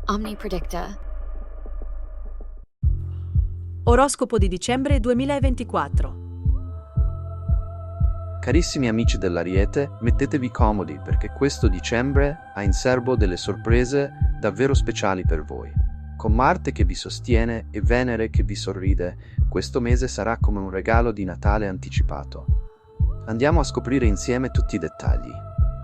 Omnipredictor. Oroscopo di dicembre 2024. Carissimi amici dell'Ariete, mettetevi comodi perché questo dicembre ha in serbo delle sorprese davvero speciali per voi. Con Marte che vi sostiene e Venere che vi sorride, questo mese sarà come un regalo di Natale anticipato. Andiamo a scoprire insieme tutti i dettagli.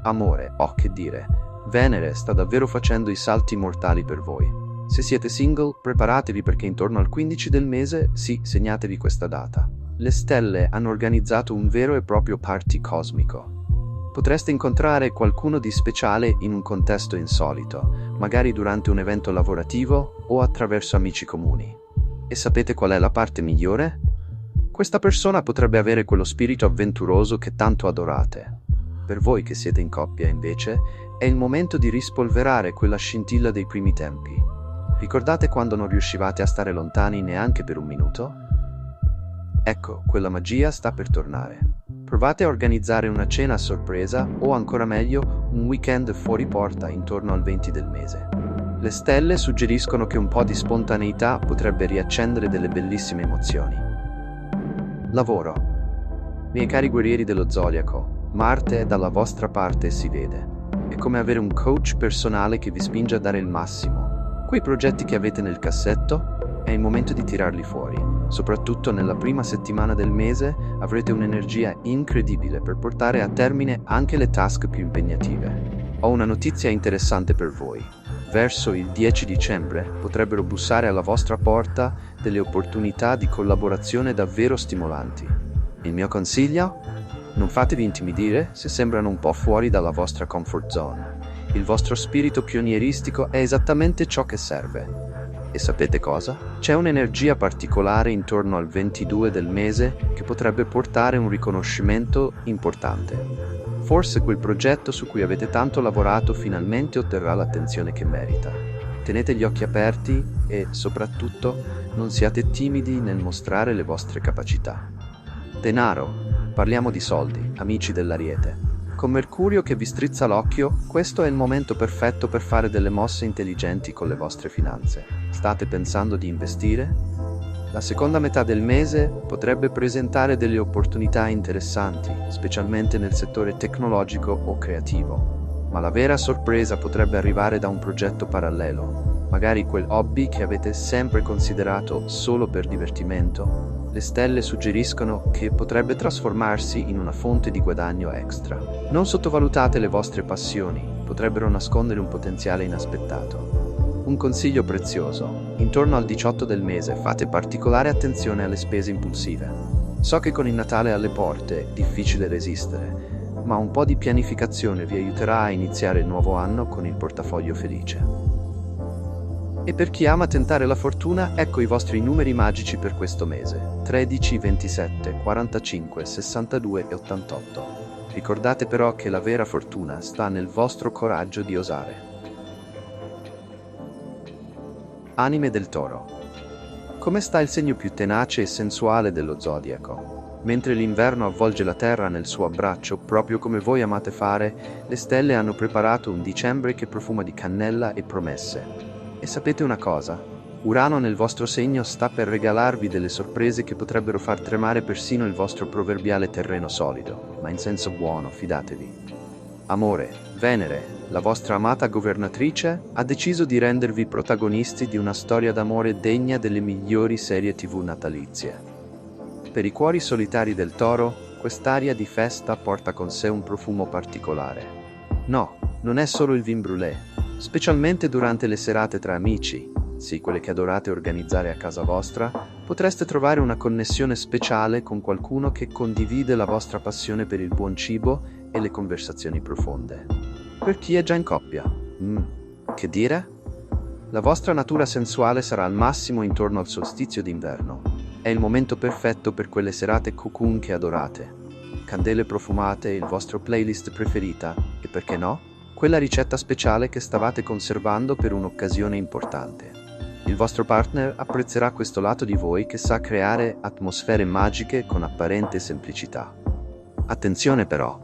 Amore, oh che dire, Venere sta davvero facendo i salti mortali per voi. Se siete single, preparatevi perché intorno al 15 del mese, sì, segnatevi questa data. Le stelle hanno organizzato un vero e proprio party cosmico. Potreste incontrare qualcuno di speciale in un contesto insolito, magari durante un evento lavorativo o attraverso amici comuni. E sapete qual è la parte migliore? Questa persona potrebbe avere quello spirito avventuroso che tanto adorate. Per voi che siete in coppia, invece, è il momento di rispolverare quella scintilla dei primi tempi. Ricordate quando non riuscivate a stare lontani neanche per un minuto? Ecco, quella magia sta per tornare. Provate a organizzare una cena a sorpresa o ancora meglio un weekend fuori porta intorno al 20 del mese. Le stelle suggeriscono che un po' di spontaneità potrebbe riaccendere delle bellissime emozioni. Lavoro. Miei cari guerrieri dello zodiaco, Marte è dalla vostra parte e si vede. È come avere un coach personale che vi spinge a dare il massimo. Quei progetti che avete nel cassetto, è il momento di tirarli fuori. Soprattutto nella prima settimana del mese avrete un'energia incredibile per portare a termine anche le task più impegnative. Ho una notizia interessante per voi. Verso il 10 dicembre potrebbero bussare alla vostra porta delle opportunità di collaborazione davvero stimolanti. Il mio consiglio? Non fatevi intimidire se sembrano un po' fuori dalla vostra comfort zone. Il vostro spirito pionieristico è esattamente ciò che serve. E sapete cosa? C'è un'energia particolare intorno al 22 del mese che potrebbe portare un riconoscimento importante. Forse quel progetto su cui avete tanto lavorato finalmente otterrà l'attenzione che merita. Tenete gli occhi aperti e, soprattutto, non siate timidi nel mostrare le vostre capacità. Denaro. Parliamo di soldi, amici dell'Ariete. Con Mercurio che vi strizza l'occhio, questo è il momento perfetto per fare delle mosse intelligenti con le vostre finanze. State pensando di investire? La seconda metà del mese potrebbe presentare delle opportunità interessanti, specialmente nel settore tecnologico o creativo. Ma la vera sorpresa potrebbe arrivare da un progetto parallelo, magari quel hobby che avete sempre considerato solo per divertimento. Le stelle suggeriscono che potrebbe trasformarsi in una fonte di guadagno extra. Non sottovalutate le vostre passioni, potrebbero nascondere un potenziale inaspettato. Un consiglio prezioso: intorno al 18 del mese fate particolare attenzione alle spese impulsive. So che con il Natale alle porte è difficile resistere, ma un po' di pianificazione vi aiuterà a iniziare il nuovo anno con il portafoglio felice. E per chi ama tentare la fortuna, ecco i vostri numeri magici per questo mese: 13, 27, 45, 62 e 88. Ricordate però che la vera fortuna sta nel vostro coraggio di osare. Anime del Toro. Come sta il segno più tenace e sensuale dello zodiaco? Mentre l'inverno avvolge la terra nel suo abbraccio, proprio come voi amate fare, le stelle hanno preparato un dicembre che profuma di cannella e promesse. E sapete una cosa? Urano nel vostro segno sta per regalarvi delle sorprese che potrebbero far tremare persino il vostro proverbiale terreno solido, ma in senso buono, fidatevi. Amore, Venere, la vostra amata governatrice, ha deciso di rendervi protagonisti di una storia d'amore degna delle migliori serie TV natalizie. Per i cuori solitari del Toro, quest'aria di festa porta con sé un profumo particolare. No, non è solo il vin brûlé. Specialmente durante le serate tra amici, sì, quelle che adorate organizzare a casa vostra, potreste trovare una connessione speciale con qualcuno che condivide la vostra passione per il buon cibo e le conversazioni profonde. Per chi è già in coppia, che dire? La vostra natura sensuale sarà al massimo intorno al solstizio d'inverno. È il momento perfetto per quelle serate cocoon che adorate. Candele profumate, il vostro playlist preferita e, perché no, quella ricetta speciale che stavate conservando per un'occasione importante. Il vostro partner apprezzerà questo lato di voi che sa creare atmosfere magiche con apparente semplicità. Attenzione però,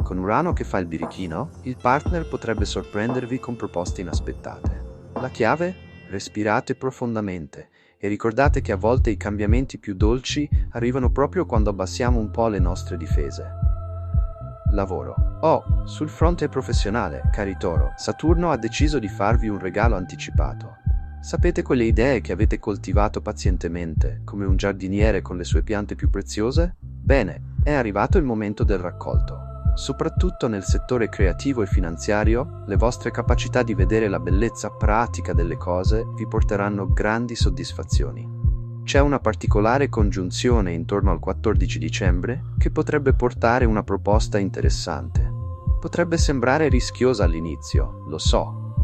con Urano che fa il birichino, il partner potrebbe sorprendervi con proposte inaspettate. La chiave? Respirate profondamente e ricordate che a volte i cambiamenti più dolci arrivano proprio quando abbassiamo un po' le nostre difese. Lavoro. Sul fronte professionale, cari Toro, Saturno ha deciso di farvi un regalo anticipato. Sapete quelle idee che avete coltivato pazientemente, come un giardiniere con le sue piante più preziose? Bene, è arrivato il momento del raccolto. Soprattutto nel settore creativo e finanziario, le vostre capacità di vedere la bellezza pratica delle cose vi porteranno grandi soddisfazioni. C'è una particolare congiunzione intorno al 14 dicembre che potrebbe portare una proposta interessante. Potrebbe sembrare rischiosa all'inizio, lo so,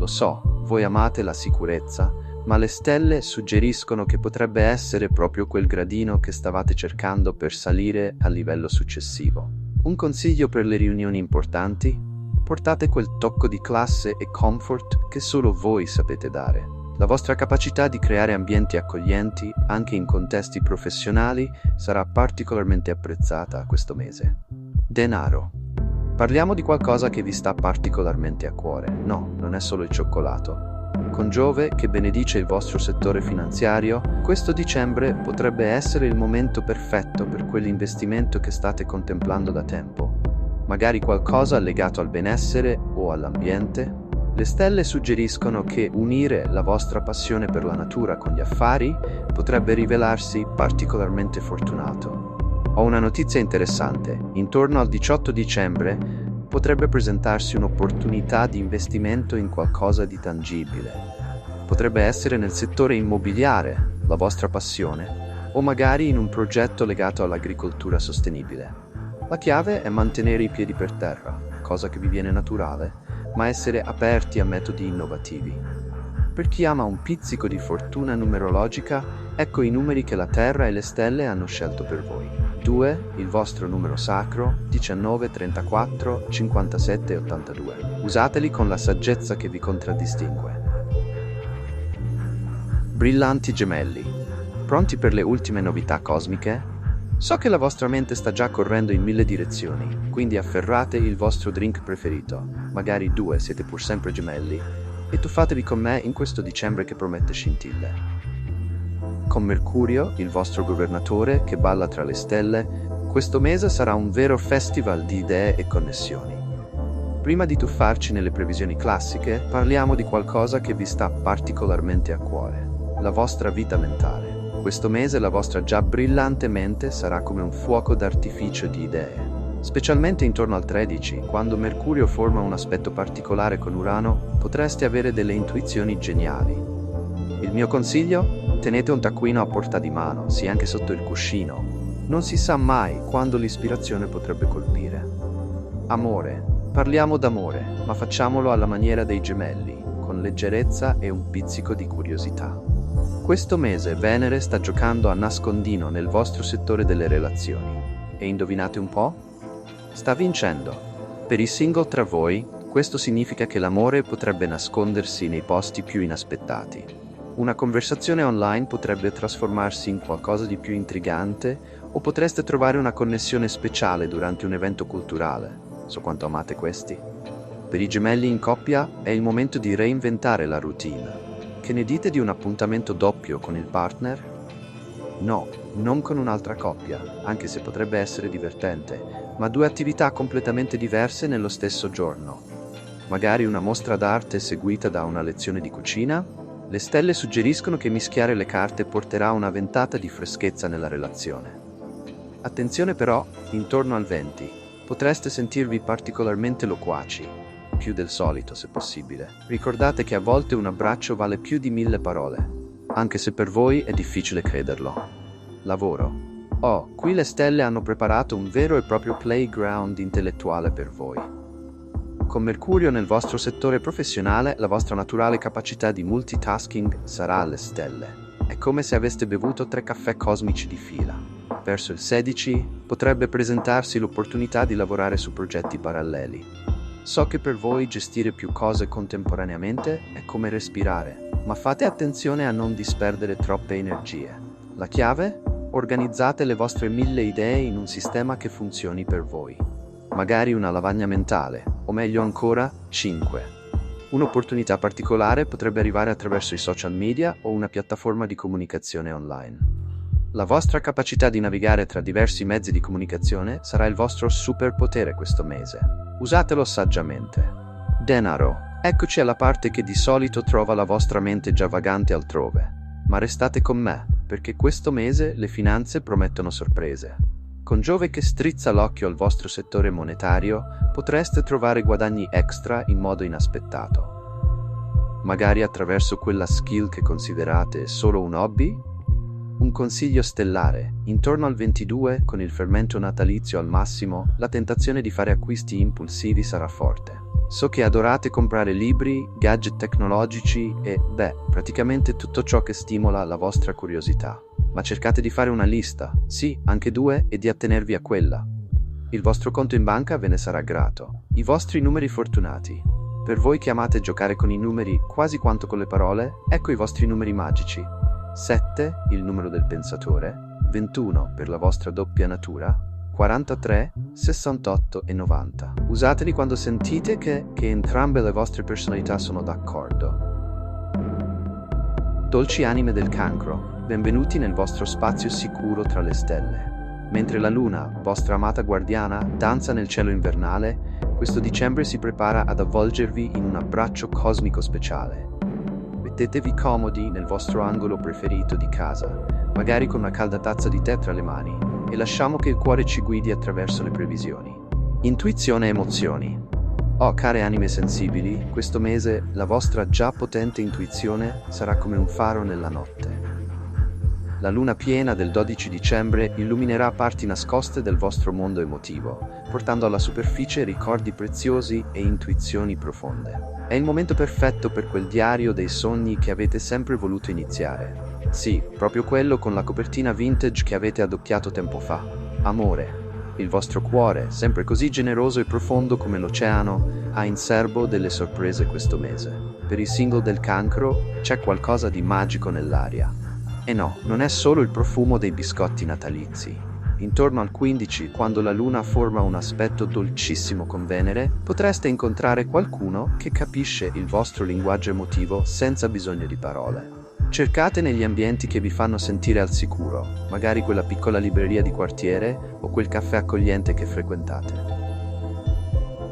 voi amate la sicurezza, ma le stelle suggeriscono che potrebbe essere proprio quel gradino che stavate cercando per salire al livello successivo. Un consiglio per le riunioni importanti? Portate quel tocco di classe e comfort che solo voi sapete dare. La vostra capacità di creare ambienti accoglienti, anche in contesti professionali, sarà particolarmente apprezzata questo mese. Denaro. Parliamo di qualcosa che vi sta particolarmente a cuore. No, non è solo il cioccolato. Con Giove, che benedice il vostro settore finanziario, questo dicembre potrebbe essere il momento perfetto per quell'investimento che state contemplando da tempo. Magari qualcosa legato al benessere o all'ambiente? Le stelle suggeriscono che unire la vostra passione per la natura con gli affari potrebbe rivelarsi particolarmente fortunato. Ho una notizia interessante. Intorno al 18 dicembre potrebbe presentarsi un'opportunità di investimento in qualcosa di tangibile. Potrebbe essere nel settore immobiliare, la vostra passione, o magari in un progetto legato all'agricoltura sostenibile. La chiave è mantenere i piedi per terra, cosa che vi viene naturale, ma essere aperti a metodi innovativi. Per chi ama un pizzico di fortuna numerologica, ecco i numeri che la Terra e le stelle hanno scelto per voi. 2, il vostro numero sacro, 19, 34, 57 e 82. Usateli con la saggezza che vi contraddistingue. Brillanti gemelli. Pronti per le ultime novità cosmiche? So che la vostra mente sta già correndo in 1000 direzioni, quindi afferrate il vostro drink preferito, magari 2, siete pur sempre gemelli, e tuffatevi con me in questo dicembre che promette scintille. Con Mercurio, il vostro governatore, che balla tra le stelle, questo mese sarà un vero festival di idee e connessioni. Prima di tuffarci nelle previsioni classiche, parliamo di qualcosa che vi sta particolarmente a cuore, la vostra vita mentale. Questo mese la vostra già brillante mente sarà come un fuoco d'artificio di idee. Specialmente intorno al 13, quando Mercurio forma un aspetto particolare con Urano, potreste avere delle intuizioni geniali. Il mio consiglio? Tenete un taccuino a portata di mano, sia anche sotto il cuscino. Non si sa mai quando l'ispirazione potrebbe colpire. Amore. Parliamo d'amore, ma facciamolo alla maniera dei gemelli, con leggerezza e un pizzico di curiosità. Questo mese Venere sta giocando a nascondino nel vostro settore delle relazioni. E indovinate un po'? Sta vincendo. Per i single tra voi, questo significa che l'amore potrebbe nascondersi nei posti più inaspettati. Una conversazione online potrebbe trasformarsi in qualcosa di più intrigante o potreste trovare una connessione speciale durante un evento culturale. So quanto amate questi. Per i gemelli in coppia è il momento di reinventare la routine. Che ne dite di un appuntamento doppio con il partner? No, non con un'altra coppia, anche se potrebbe essere divertente, ma 2 attività completamente diverse nello stesso giorno. Magari una mostra d'arte seguita da una lezione di cucina? Le stelle suggeriscono che mischiare le carte porterà una ventata di freschezza nella relazione. Attenzione però, intorno al 20, potreste sentirvi particolarmente loquaci, più del solito se possibile. Ricordate che a volte un abbraccio vale più di 1000 parole, anche se per voi è difficile crederlo. Lavoro. Qui le stelle hanno preparato un vero e proprio playground intellettuale per voi. Con Mercurio nel vostro settore professionale, la vostra naturale capacità di multitasking sarà alle stelle. È come se aveste bevuto 3 caffè cosmici di fila. Verso il 16 potrebbe presentarsi l'opportunità di lavorare su progetti paralleli. So che per voi gestire più cose contemporaneamente è come respirare, ma fate attenzione a non disperdere troppe energie. La chiave? Organizzate le vostre 1000 idee in un sistema che funzioni per voi. Magari una lavagna mentale, o meglio ancora, 5. Un'opportunità particolare potrebbe arrivare attraverso i social media o una piattaforma di comunicazione online. La vostra capacità di navigare tra diversi mezzi di comunicazione sarà il vostro superpotere questo mese. Usatelo saggiamente. Denaro. Eccoci alla parte che di solito trova la vostra mente già vagante altrove. Ma restate con me, perché questo mese le finanze promettono sorprese. Con Giove che strizza l'occhio al vostro settore monetario, potreste trovare guadagni extra in modo inaspettato. Magari attraverso quella skill che considerate solo un hobby? Un consiglio stellare: intorno al 22, con il fermento natalizio al massimo, la tentazione di fare acquisti impulsivi sarà forte. So che adorate comprare libri, gadget tecnologici e, praticamente tutto ciò che stimola la vostra curiosità. Ma cercate di fare una lista, sì, anche 2, e di attenervi a quella. Il vostro conto in banca ve ne sarà grato. I vostri numeri fortunati. Per voi che amate giocare con i numeri quasi quanto con le parole, ecco i vostri numeri magici. 7, il numero del pensatore, 21 per la vostra doppia natura, 43, 68 e 90. Usateli quando sentite che entrambe le vostre personalità sono d'accordo. Dolci anime del cancro, benvenuti nel vostro spazio sicuro tra le stelle. Mentre la luna, vostra amata guardiana, danza nel cielo invernale, questo dicembre si prepara ad avvolgervi in un abbraccio cosmico speciale. Mettetevi comodi nel vostro angolo preferito di casa, magari con una calda tazza di tè tra le mani, e lasciamo che il cuore ci guidi attraverso le previsioni. Intuizione e emozioni. Oh, care anime sensibili, questo mese la vostra già potente intuizione sarà come un faro nella notte. La luna piena del 12 dicembre illuminerà parti nascoste del vostro mondo emotivo, portando alla superficie ricordi preziosi e intuizioni profonde. È il momento perfetto per quel diario dei sogni che avete sempre voluto iniziare. Sì, proprio quello con la copertina vintage che avete adocchiato tempo fa. Amore. Il vostro cuore, sempre così generoso e profondo come l'oceano, ha in serbo delle sorprese questo mese. Per i single del cancro c'è qualcosa di magico nell'aria. E no, non è solo il profumo dei biscotti natalizi. Intorno al 15, quando la luna forma un aspetto dolcissimo con Venere, potreste incontrare qualcuno che capisce il vostro linguaggio emotivo senza bisogno di parole. Cercate negli ambienti che vi fanno sentire al sicuro, magari quella piccola libreria di quartiere o quel caffè accogliente che frequentate.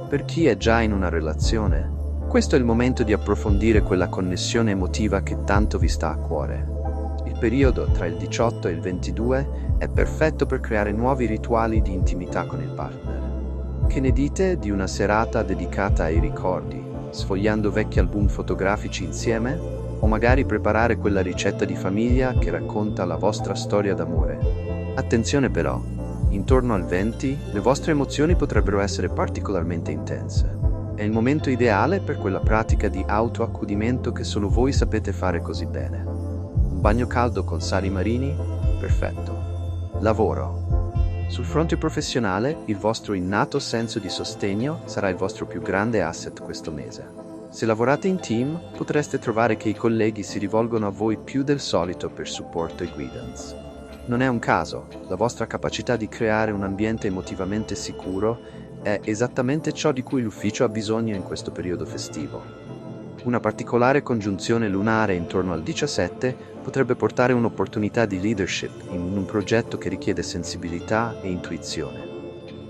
Per chi è già in una relazione, questo è il momento di approfondire quella connessione emotiva che tanto vi sta a cuore. Il periodo tra il 18 e il 22 è perfetto per creare nuovi rituali di intimità con il partner. Che ne dite di una serata dedicata ai ricordi, sfogliando vecchi album fotografici insieme? O magari preparare quella ricetta di famiglia che racconta la vostra storia d'amore. Attenzione però, intorno al 20 le vostre emozioni potrebbero essere particolarmente intense. È il momento ideale per quella pratica di autoaccudimento che solo voi sapete fare così bene. Un bagno caldo con sali marini? Perfetto. Lavoro. Sul fronte professionale, il vostro innato senso di sostegno sarà il vostro più grande asset questo mese. Se lavorate in team, potreste trovare che i colleghi si rivolgono a voi più del solito per supporto e guidance. Non è un caso, la vostra capacità di creare un ambiente emotivamente sicuro è esattamente ciò di cui l'ufficio ha bisogno in questo periodo festivo. Una particolare congiunzione lunare intorno al 17 potrebbe portare un'opportunità di leadership in un progetto che richiede sensibilità e intuizione.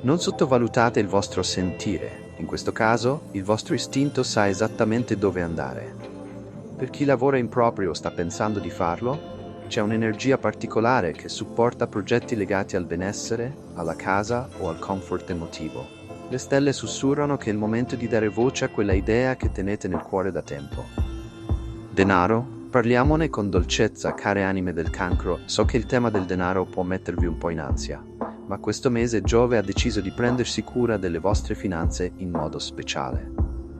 Non sottovalutate il vostro sentire. In questo caso, il vostro istinto sa esattamente dove andare. Per chi lavora in proprio o sta pensando di farlo, c'è un'energia particolare che supporta progetti legati al benessere, alla casa o al comfort emotivo. Le stelle sussurrano che è il momento di dare voce a quella idea che tenete nel cuore da tempo. Denaro? Parliamone con dolcezza, care anime del cancro. So che il tema del denaro può mettervi un po' in ansia, ma questo mese Giove ha deciso di prendersi cura delle vostre finanze in modo speciale.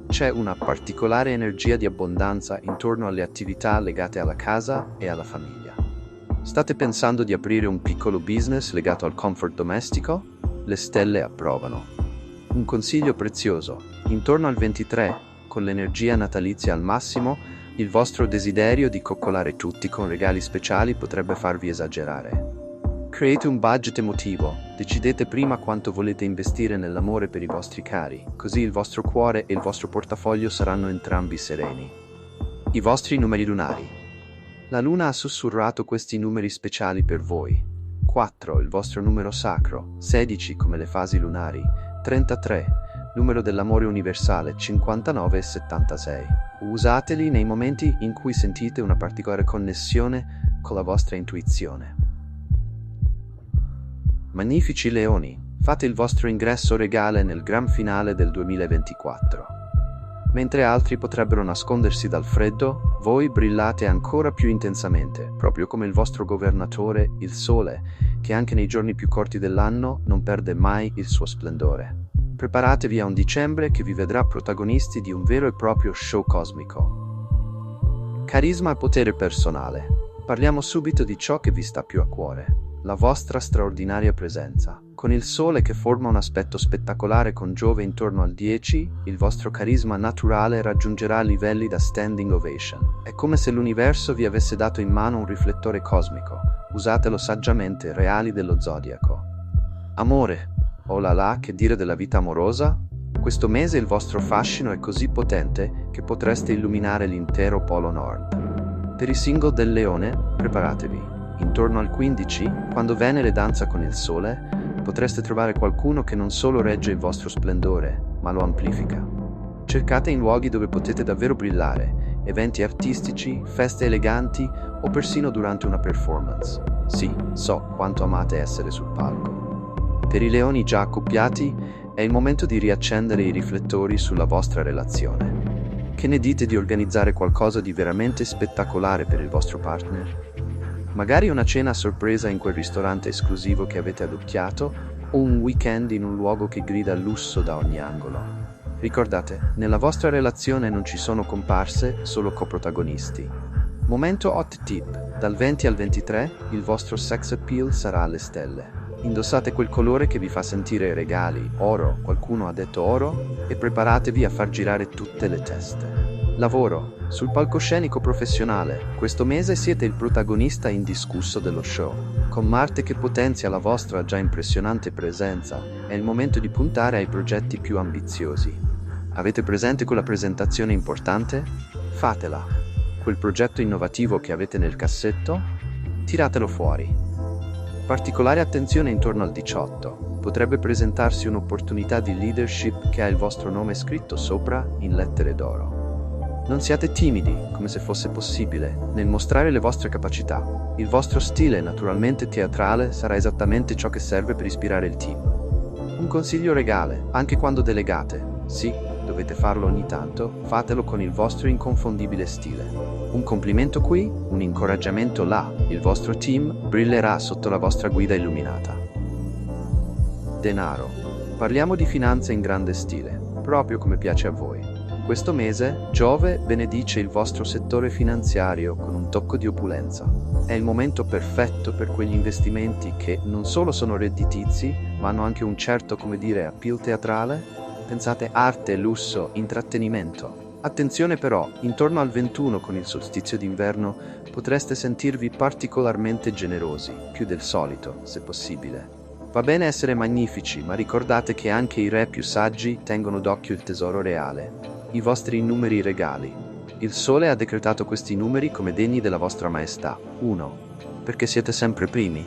C'è una particolare energia di abbondanza intorno alle attività legate alla casa e alla famiglia. State pensando di aprire un piccolo business legato al comfort domestico? Le stelle approvano. Un consiglio prezioso: intorno al 23, con l'energia natalizia al massimo, il vostro desiderio di coccolare tutti con regali speciali potrebbe farvi esagerare. Create un budget emotivo, decidete prima quanto volete investire nell'amore per i vostri cari, così il vostro cuore e il vostro portafoglio saranno entrambi sereni. I vostri numeri lunari. La luna ha sussurrato questi numeri speciali per voi. 4, il vostro numero sacro, 16 come le fasi lunari, 33, numero dell'amore universale, 59 e 76. Usateli nei momenti in cui sentite una particolare connessione con la vostra intuizione. Magnifici leoni, fate il vostro ingresso regale nel gran finale del 2024. Mentre altri potrebbero nascondersi dal freddo, voi brillate ancora più intensamente, proprio come il vostro governatore, il Sole, che anche nei giorni più corti dell'anno non perde mai il suo splendore. Preparatevi a un dicembre che vi vedrà protagonisti di un vero e proprio show cosmico. Carisma e potere personale. Parliamo subito di ciò che vi sta più a cuore. La vostra straordinaria presenza. Con il Sole che forma un aspetto spettacolare con Giove intorno al 10, il vostro carisma naturale raggiungerà livelli da standing ovation. È come se l'universo vi avesse dato in mano un riflettore cosmico. Usatelo saggiamente, reali dello zodiaco. Amore. Oh là là, che dire della vita amorosa? Questo mese il vostro fascino è così potente che potreste illuminare l'intero Polo Nord. Per i single del Leone, preparatevi. Intorno al 15, quando Venere danza con il Sole, potreste trovare qualcuno che non solo regge il vostro splendore, ma lo amplifica. Cercate in luoghi dove potete davvero brillare, eventi artistici, feste eleganti o persino durante una performance. Sì, so quanto amate essere sul palco. Per i leoni già accoppiati, è il momento di riaccendere i riflettori sulla vostra relazione. Che ne dite di organizzare qualcosa di veramente spettacolare per il vostro partner? Magari una cena a sorpresa in quel ristorante esclusivo che avete adocchiato o un weekend in un luogo che grida lusso da ogni angolo. Ricordate, nella vostra relazione non ci sono comparse, solo coprotagonisti. Momento hot tip. Dal 20 al 23 il vostro sex appeal sarà alle stelle. Indossate quel colore che vi fa sentire regali, oro, qualcuno ha detto oro, e preparatevi a far girare tutte le teste. Lavoro. Sul palcoscenico professionale, questo mese siete il protagonista indiscusso dello show. Con Marte che potenzia la vostra già impressionante presenza, è il momento di puntare ai progetti più ambiziosi. Avete presente quella presentazione importante? Fatela. Quel progetto innovativo che avete nel cassetto? Tiratelo fuori. Particolare attenzione intorno al 18. Potrebbe presentarsi un'opportunità di leadership che ha il vostro nome scritto sopra in lettere d'oro. Non siate timidi, come se fosse possibile, nel mostrare le vostre capacità. Il vostro stile, naturalmente teatrale, sarà esattamente ciò che serve per ispirare il team. Un consiglio regale, anche quando delegate. Sì, dovete farlo ogni tanto, fatelo con il vostro inconfondibile stile. Un complimento qui, un incoraggiamento là. Il vostro team brillerà sotto la vostra guida illuminata. Denaro. Parliamo di finanze in grande stile, proprio come piace a voi. Questo mese Giove benedice il vostro settore finanziario con un tocco di opulenza. È il momento perfetto per quegli investimenti che non solo sono redditizi, ma hanno anche un certo, appeal teatrale. Pensate arte, lusso, intrattenimento. Attenzione però, intorno al 21 con il solstizio d'inverno potreste sentirvi particolarmente generosi, più del solito, se possibile. Va bene essere magnifici, ma ricordate che anche i re più saggi tengono d'occhio il tesoro reale. I vostri numeri regali. Il Sole ha decretato questi numeri come degni della vostra maestà. 1. Perché siete sempre primi.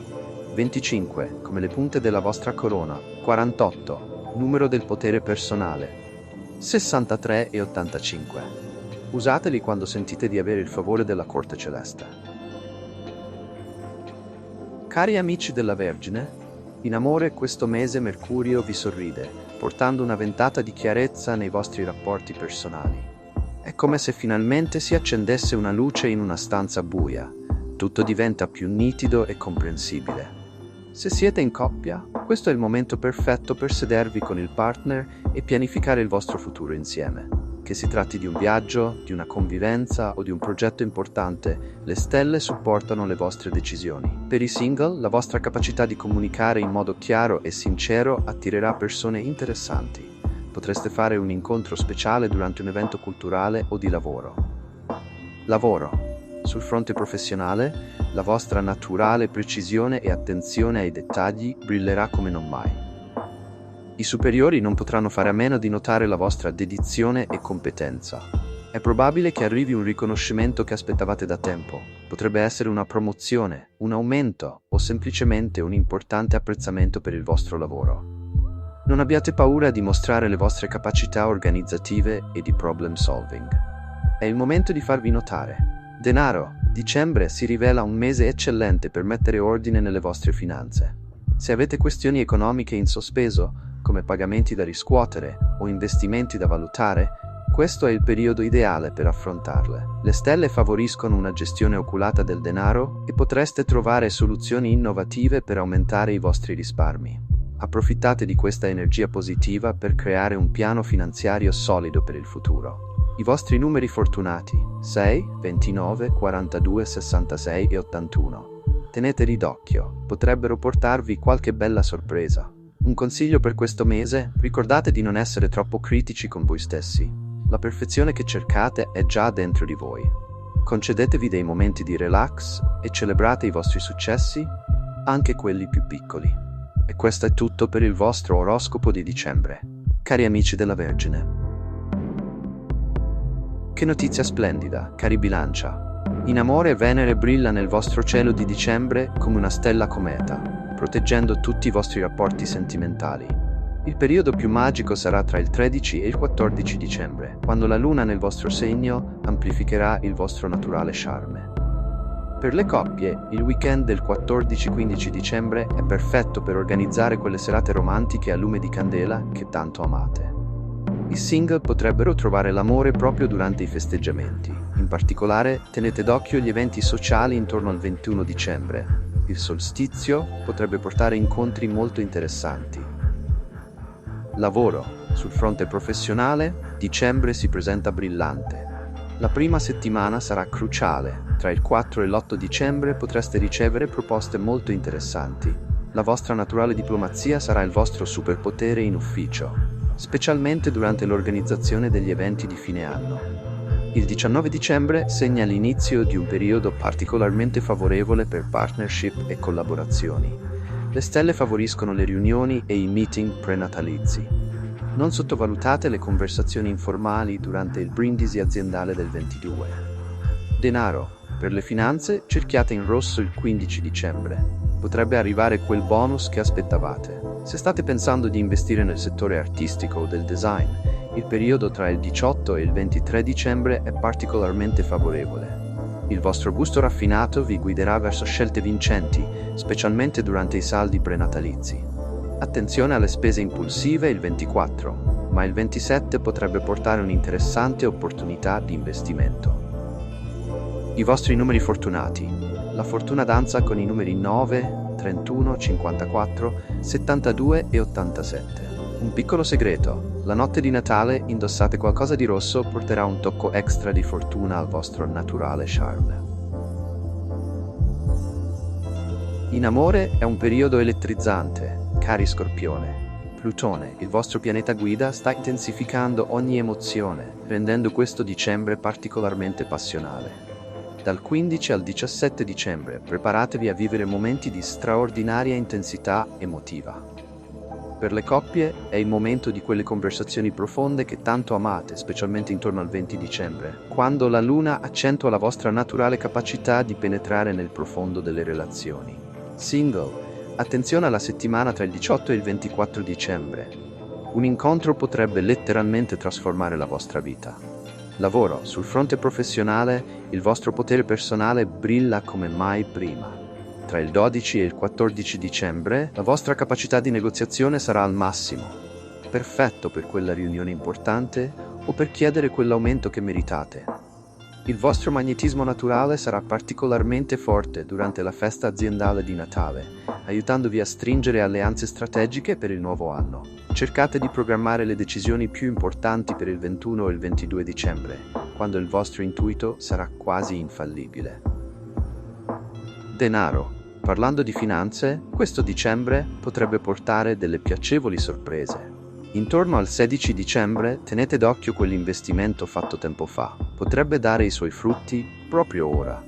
25. Come le punte della vostra corona. 48. Numero del potere personale. 63 e 85. Usateli quando sentite di avere il favore della corte celeste. Cari amici della Vergine, in amore questo mese Mercurio vi sorride, portando una ventata di chiarezza nei vostri rapporti personali. È come se finalmente si accendesse una luce in una stanza buia. Tutto diventa più nitido e comprensibile. Se siete in coppia, questo è il momento perfetto per sedervi con il partner e pianificare il vostro futuro insieme. Che si tratti di un viaggio, di una convivenza o di un progetto importante, le stelle supportano le vostre decisioni. Per i single, la vostra capacità di comunicare in modo chiaro e sincero attirerà persone interessanti. Potreste fare un incontro speciale durante un evento culturale o di lavoro. Lavoro. sul fronte professionale, la vostra naturale precisione e attenzione ai dettagli brillerà come non mai. I superiori non potranno fare a meno di notare la vostra dedizione e competenza. È probabile che arrivi un riconoscimento che aspettavate da tempo. Potrebbe essere una promozione, un aumento o semplicemente un importante apprezzamento per il vostro lavoro. Non abbiate paura di mostrare le vostre capacità organizzative e di problem solving. È il momento di farvi notare. Denaro. Dicembre si rivela un mese eccellente per mettere ordine nelle vostre finanze. Se avete questioni economiche in sospeso, come pagamenti da riscuotere o investimenti da valutare, questo è il periodo ideale per affrontarle. Le stelle favoriscono una gestione oculata del denaro e potreste trovare soluzioni innovative per aumentare i vostri risparmi. Approfittate di questa energia positiva per creare un piano finanziario solido per il futuro. I vostri numeri fortunati: 6, 29, 42, 66 e 81. Teneteli d'occhio, potrebbero portarvi qualche bella sorpresa. Un consiglio per questo mese: ricordate di non essere troppo critici con voi stessi. La perfezione che cercate è già dentro di voi. Concedetevi dei momenti di relax e celebrate i vostri successi, anche quelli più piccoli. E questo è tutto per il vostro oroscopo di dicembre. Cari amici della Vergine. Che notizia splendida, cari Bilancia. In amore Venere brilla nel vostro cielo di dicembre come una stella cometa, proteggendo tutti i vostri rapporti sentimentali. Il periodo più magico sarà tra il 13 e il 14 dicembre, quando la luna nel vostro segno amplificherà il vostro naturale charme. Per le coppie, il weekend del 14-15 dicembre è perfetto per organizzare quelle serate romantiche a lume di candela che tanto amate. I single potrebbero trovare l'amore proprio durante i festeggiamenti. In particolare, tenete d'occhio gli eventi sociali intorno al 21 dicembre. Il solstizio potrebbe portare incontri molto interessanti. Lavoro. Sul fronte professionale, dicembre si presenta brillante. La prima settimana sarà cruciale. Tra il 4 e l'8 dicembre potreste ricevere proposte molto interessanti. La vostra naturale diplomazia sarà il vostro superpotere in ufficio, specialmente durante l'organizzazione degli eventi di fine anno. Il 19 dicembre segna l'inizio di un periodo particolarmente favorevole per partnership e collaborazioni. Le stelle favoriscono le riunioni e i meeting prenatalizi. Non sottovalutate le conversazioni informali durante il brindisi aziendale del 22. Denaro. Per le finanze, cerchiate in rosso il 15 dicembre. Potrebbe arrivare quel bonus che aspettavate. Se state pensando di investire nel settore artistico o del design, il periodo tra il 18 e il 23 dicembre è particolarmente favorevole. Il vostro gusto raffinato vi guiderà verso scelte vincenti, specialmente durante i saldi prenatalizi. Attenzione alle spese impulsive il 24, ma il 27 potrebbe portare un'interessante opportunità di investimento. I vostri numeri fortunati. La fortuna danza con i numeri 9, 31, 54, 72 e 87. Un piccolo segreto: la notte di Natale indossate qualcosa di rosso porterà un tocco extra di fortuna al vostro naturale charme. In amore è un periodo elettrizzante, cari Scorpione. Plutone, il vostro pianeta guida, sta intensificando ogni emozione, rendendo questo dicembre particolarmente passionale. Dal 15 al 17 dicembre preparatevi a vivere momenti di straordinaria intensità emotiva. Per le coppie è il momento di quelle conversazioni profonde che tanto amate, specialmente intorno al 20 dicembre, quando la luna accentua la vostra naturale capacità di penetrare nel profondo delle relazioni. Single, attenzione alla settimana tra il 18 e il 24 dicembre. Un incontro potrebbe letteralmente trasformare la vostra vita. Lavoro. Sul fronte professionale, il vostro potere personale brilla come mai prima. Tra il 12 e il 14 dicembre, la vostra capacità di negoziazione sarà al massimo. Perfetto per quella riunione importante o per chiedere quell'aumento che meritate. Il vostro magnetismo naturale sarà particolarmente forte durante la festa aziendale di Natale, aiutandovi a stringere alleanze strategiche per il nuovo anno. Cercate di programmare le decisioni più importanti per il 21 o il 22 dicembre, quando il vostro intuito sarà quasi infallibile. Denaro. Parlando di finanze, questo dicembre potrebbe portare delle piacevoli sorprese. Intorno al 16 dicembre tenete d'occhio quell'investimento fatto tempo fa. Potrebbe dare i suoi frutti proprio ora.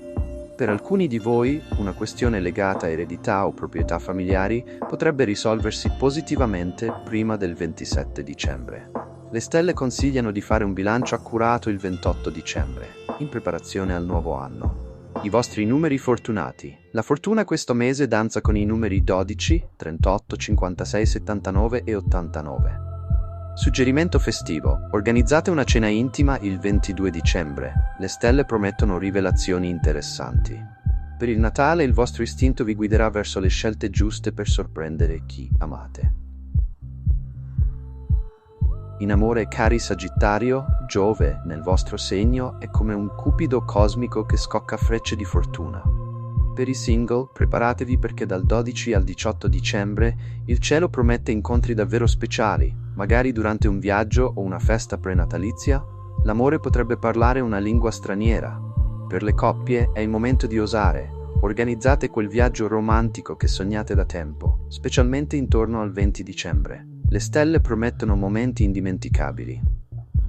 Per alcuni di voi, una questione legata a eredità o proprietà familiari potrebbe risolversi positivamente prima del 27 dicembre. Le stelle consigliano di fare un bilancio accurato il 28 dicembre, in preparazione al nuovo anno. I vostri numeri fortunati. La fortuna questo mese danza con i numeri 12, 38, 56, 79 e 89. Suggerimento festivo. Organizzate una cena intima il 22 dicembre. Le stelle promettono rivelazioni interessanti. Per il Natale il vostro istinto vi guiderà verso le scelte giuste per sorprendere chi amate. In amore, cari Sagittario, Giove, nel vostro segno, è come un cupido cosmico che scocca frecce di fortuna. Per i single, preparatevi perché dal 12 al 18 dicembre il cielo promette incontri davvero speciali, magari durante un viaggio o una festa prenatalizia. L'amore potrebbe parlare una lingua straniera. Per le coppie è il momento di osare. Organizzate quel viaggio romantico che sognate da tempo, specialmente intorno al 20 dicembre. Le stelle promettono momenti indimenticabili.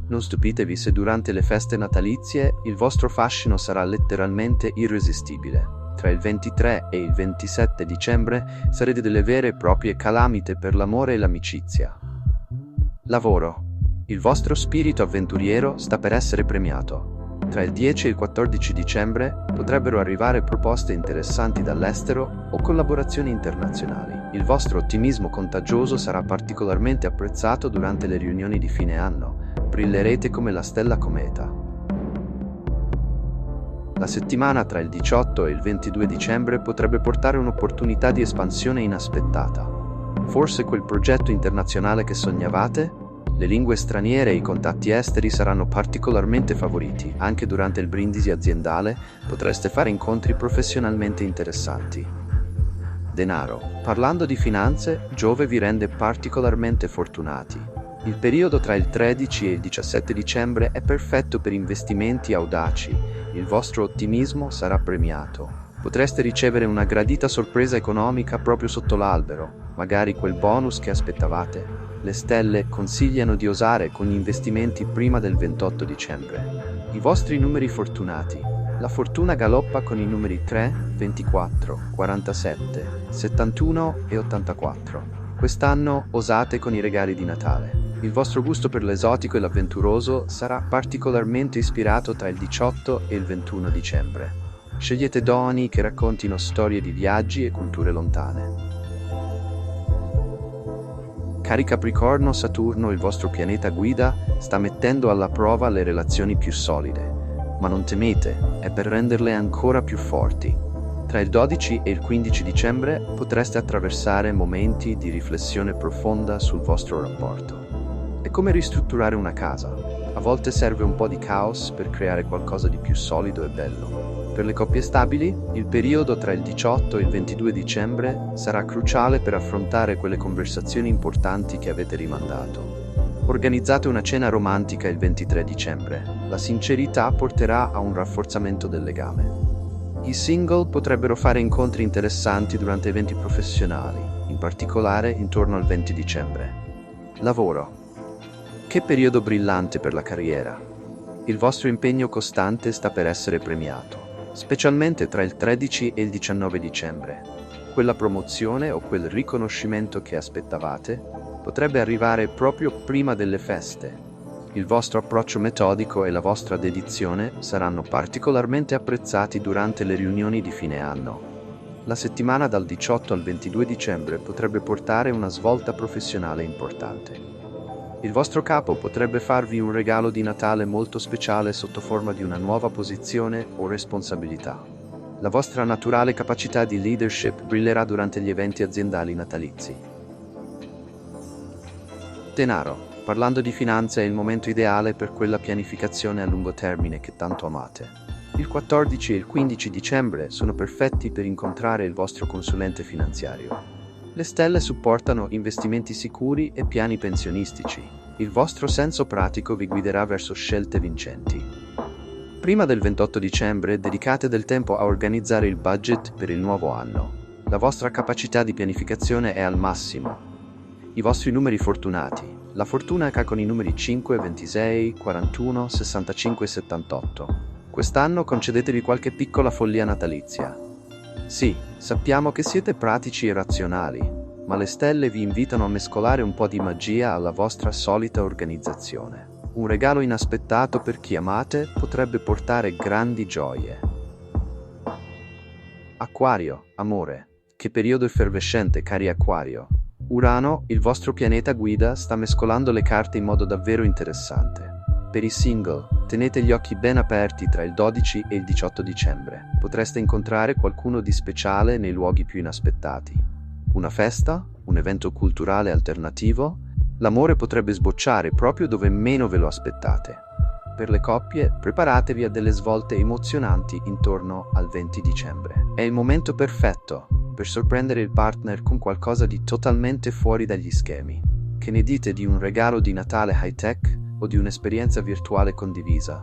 Non stupitevi se durante le feste natalizie il vostro fascino sarà letteralmente irresistibile. Tra il 23 e il 27 dicembre sarete delle vere e proprie calamite per l'amore e l'amicizia. Lavoro. Il vostro spirito avventuriero sta per essere premiato. Tra il 10 e il 14 dicembre potrebbero arrivare proposte interessanti dall'estero o collaborazioni internazionali. Il vostro ottimismo contagioso sarà particolarmente apprezzato durante le riunioni di fine anno. Brillerete come la stella cometa. La settimana tra il 18 e il 22 dicembre potrebbe portare un'opportunità di espansione inaspettata. Forse quel progetto internazionale che sognavate? Le lingue straniere e i contatti esteri saranno particolarmente favoriti. Anche durante il brindisi aziendale potreste fare incontri professionalmente interessanti. Denaro. Parlando di finanze, Giove vi rende particolarmente fortunati. Il periodo tra il 13 e il 17 dicembre è perfetto per investimenti audaci. Il vostro ottimismo sarà premiato. Potreste ricevere una gradita sorpresa economica proprio sotto l'albero, magari quel bonus che aspettavate. Le stelle consigliano di osare con gli investimenti prima del 28 dicembre. I vostri numeri fortunati. La fortuna galoppa con i numeri 3, 24, 47, 71 e 84. Quest'anno osate con i regali di Natale. Il vostro gusto per l'esotico e l'avventuroso sarà particolarmente ispirato tra il 18 e il 21 dicembre. Scegliete doni che raccontino storie di viaggi e culture lontane. Cari Capricorno, Saturno, il vostro pianeta guida, sta mettendo alla prova le relazioni più solide. Ma non temete, è per renderle ancora più forti. Tra il 12 e il 15 dicembre potreste attraversare momenti di riflessione profonda sul vostro rapporto. È come ristrutturare una casa. A volte serve un po' di caos per creare qualcosa di più solido e bello. Per le coppie stabili, il periodo tra il 18 e il 22 dicembre sarà cruciale per affrontare quelle conversazioni importanti che avete rimandato. Organizzate una cena romantica il 23 dicembre. La sincerità porterà a un rafforzamento del legame. I single potrebbero fare incontri interessanti durante eventi professionali, in particolare intorno al 20 dicembre. Lavoro. Che periodo brillante per la carriera. Il vostro impegno costante sta per essere premiato, specialmente tra il 13 e il 19 dicembre. Quella promozione o quel riconoscimento che aspettavate potrebbe arrivare proprio prima delle feste. Il vostro approccio metodico e la vostra dedizione saranno particolarmente apprezzati durante le riunioni di fine anno. La settimana dal 18 al 22 dicembre potrebbe portare una svolta professionale importante. Il vostro capo potrebbe farvi un regalo di Natale molto speciale sotto forma di una nuova posizione o responsabilità. La vostra naturale capacità di leadership brillerà durante gli eventi aziendali natalizi. Denaro. Parlando di finanze è il momento ideale per quella pianificazione a lungo termine che tanto amate. Il 14 e il 15 dicembre sono perfetti per incontrare il vostro consulente finanziario. Le stelle supportano investimenti sicuri e piani pensionistici. Il vostro senso pratico vi guiderà verso scelte vincenti. Prima del 28 dicembre dedicate del tempo a organizzare il budget per il nuovo anno. La vostra capacità di pianificazione è al massimo. I vostri numeri fortunati. La fortuna ca con i numeri 5, 26, 41, 65 e 78. Quest'anno concedetevi qualche piccola follia natalizia. Sì, sappiamo che siete pratici e razionali, ma le stelle vi invitano a mescolare un po' di magia alla vostra solita organizzazione. Un regalo inaspettato per chi amate potrebbe portare grandi gioie. Acquario, amore. Che periodo effervescente, cari Acquario. Urano, il vostro pianeta guida, sta mescolando le carte in modo davvero interessante. Per i single, tenete gli occhi ben aperti tra il 12 e il 18 dicembre. Potreste incontrare qualcuno di speciale nei luoghi più inaspettati. Una festa? Un evento culturale alternativo? L'amore potrebbe sbocciare proprio dove meno ve lo aspettate. Per le coppie, preparatevi a delle svolte emozionanti intorno al 20 dicembre. È il momento perfetto per sorprendere il partner con qualcosa di totalmente fuori dagli schemi. Che ne dite di un regalo di Natale high-tech o di un'esperienza virtuale condivisa?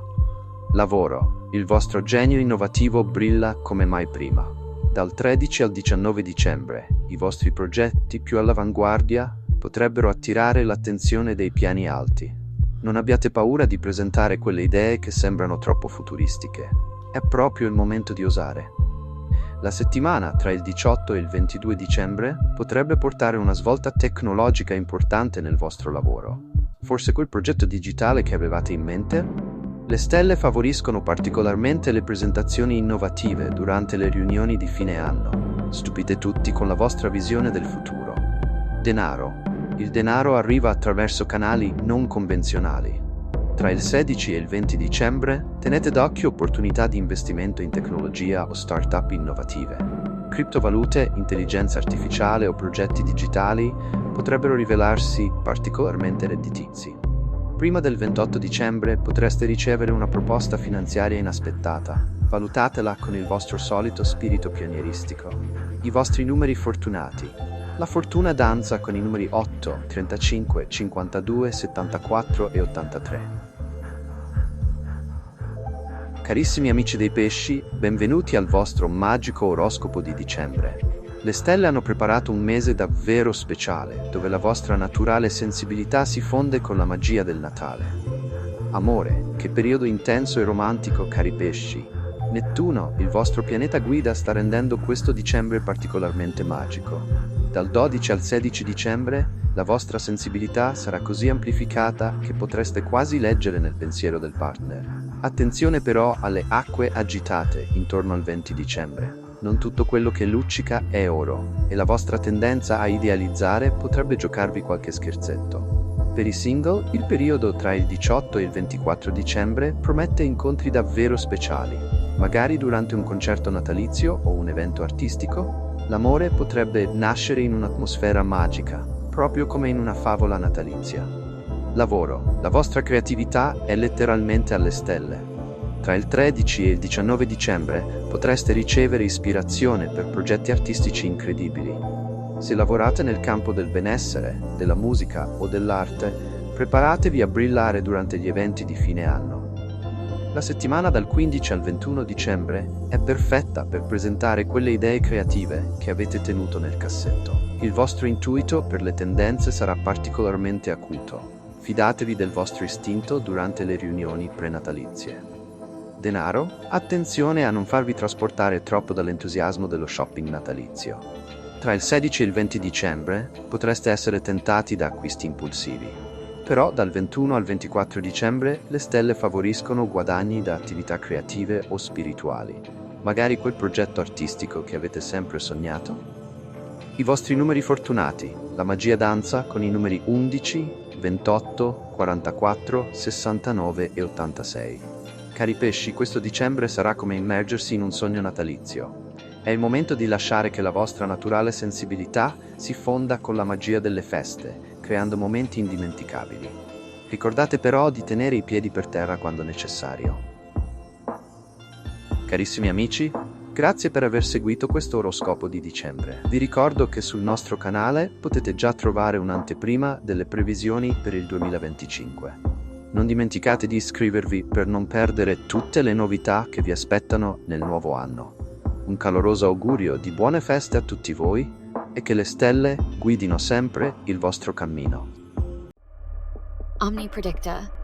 Lavoro. Il vostro genio innovativo brilla come mai prima. Dal 13 al 19 dicembre, i vostri progetti più all'avanguardia potrebbero attirare l'attenzione dei piani alti. Non abbiate paura di presentare quelle idee che sembrano troppo futuristiche. È proprio il momento di osare. La settimana tra il 18 e il 22 dicembre potrebbe portare una svolta tecnologica importante nel vostro lavoro. Forse quel progetto digitale che avevate in mente? Le stelle favoriscono particolarmente le presentazioni innovative durante le riunioni di fine anno. Stupite tutti con la vostra visione del futuro. Denaro. Il denaro arriva attraverso canali non convenzionali. Tra il 16 e il 20 dicembre tenete d'occhio opportunità di investimento in tecnologia o start-up innovative. Criptovalute, intelligenza artificiale o progetti digitali potrebbero rivelarsi particolarmente redditizi. Prima del 28 dicembre potreste ricevere una proposta finanziaria inaspettata. Valutatela con il vostro solito spirito pionieristico. I vostri numeri fortunati. La fortuna danza con i numeri 8, 35, 52, 74 e 83. Carissimi amici dei pesci, benvenuti al vostro magico oroscopo di dicembre. Le stelle hanno preparato un mese davvero speciale, dove la vostra naturale sensibilità si fonde con la magia del Natale. Amore, che periodo intenso e romantico, cari pesci. Nettuno, il vostro pianeta guida, sta rendendo questo dicembre particolarmente magico. Dal 12 al 16 dicembre, la vostra sensibilità sarà così amplificata che potreste quasi leggere nel pensiero del partner. Attenzione però alle acque agitate intorno al 20 dicembre. Non tutto quello che luccica è oro, e la vostra tendenza a idealizzare potrebbe giocarvi qualche scherzetto. Per i single, il periodo tra il 18 e il 24 dicembre promette incontri davvero speciali. Magari durante un concerto natalizio o un evento artistico, l'amore potrebbe nascere in un'atmosfera magica, proprio come in una favola natalizia. Lavoro. La vostra creatività è letteralmente alle stelle. Tra il 13 e il 19 dicembre potreste ricevere ispirazione per progetti artistici incredibili. Se lavorate nel campo del benessere, della musica o dell'arte, preparatevi a brillare durante gli eventi di fine anno. La settimana dal 15 al 21 dicembre è perfetta per presentare quelle idee creative che avete tenuto nel cassetto. Il vostro intuito per le tendenze sarà particolarmente acuto. Fidatevi del vostro istinto durante le riunioni prenatalizie. Denaro? Attenzione a non farvi trasportare troppo dall'entusiasmo dello shopping natalizio. Tra il 16 e il 20 dicembre potreste essere tentati da acquisti impulsivi. Però dal 21 al 24 dicembre le stelle favoriscono guadagni da attività creative o spirituali. Magari quel progetto artistico che avete sempre sognato? I vostri numeri fortunati. La magia danza con i numeri 11, 28, 44, 69 e 86. Cari pesci, questo dicembre sarà come immergersi in un sogno natalizio. È il momento di lasciare che la vostra naturale sensibilità si fonda con la magia delle feste, creando momenti indimenticabili. Ricordate però di tenere i piedi per terra quando necessario. Carissimi amici, grazie per aver seguito questo oroscopo di dicembre. Vi ricordo che sul nostro canale potete già trovare un'anteprima delle previsioni per il 2025. Non dimenticate di iscrivervi per non perdere tutte le novità che vi aspettano nel nuovo anno. Un caloroso augurio di buone feste a tutti voi e che le stelle guidino sempre il vostro cammino. Omni Predicta.